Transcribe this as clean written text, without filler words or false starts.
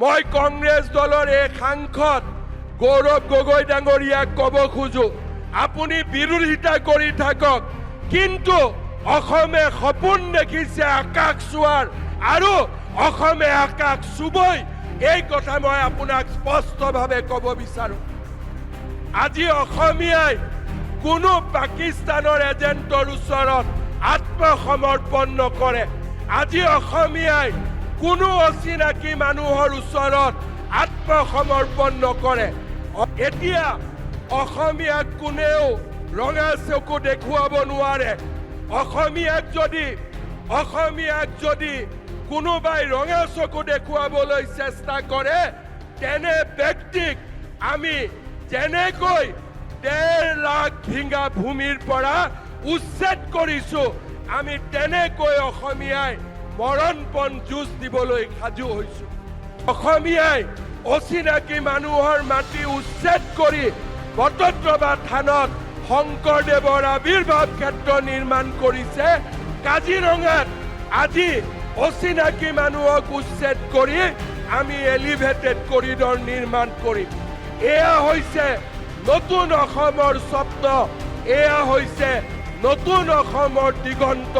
মই কংগ্ৰেছ দলৰ এই সাংসদ গৌৰৱ গগৈ ডাঙৰীয়াক ক'ব খোজো, আপুনি বিৰোধিতা কৰি থাকক, কিন্তু অসমে সপোন দেখিছে আকাশ চোৱাৰ, আৰু অসমে আকাশ চুবই, এই কথা মই আপোনাক স্পষ্টভাৱে ক'ব বিচাৰো। আজি অসমীয়াই কোনো পাকিস্তানৰ এজেণ্টৰ ওচৰত আত্মসমৰ্পণ নকৰে। আজি অসমীয়াই কোনো অচিনাকি মানুহৰ ওচৰত আত্মসমৰ্পণ নকৰে। এতিয়া অসমীয়াক কোনেও ৰঙা চকু দেখুৱাব নোৱাৰে। অসমীয়াক যদি কোনোবাই ৰঙা চকু দেখুৱাবলৈ চেষ্টা কৰে, তেনে ব্যক্তিক আমি যেনেকৈ 1.5 লাখ বিঘা ভূমিৰ পৰা উচ্ছেদ কৰিছো, আমি তেনেকৈ অসমীয়াই মৰণপণ যুঁজ দিবলৈ সাজু হৈছো। অসমীয়াই অচিনাকি মানুহৰ মাটি উচ্ছেদ কৰি বটদ্ৰৱা থানত শংকৰদেৱৰ আৱিৰ্ভাৱ ক্ষেত্ৰ নিৰ্মাণ কৰিছে। কাজিৰঙাত আজি অচিনাকি মানুহক উচ্ছেদ কৰি আমি এলিভেটেড কৰিডৰ নিৰ্মাণ কৰিম। এয়া হৈছে নতুন অসমৰ স্বপ্ন, এয়া হৈছে নতুন অসমৰ দিগন্ত।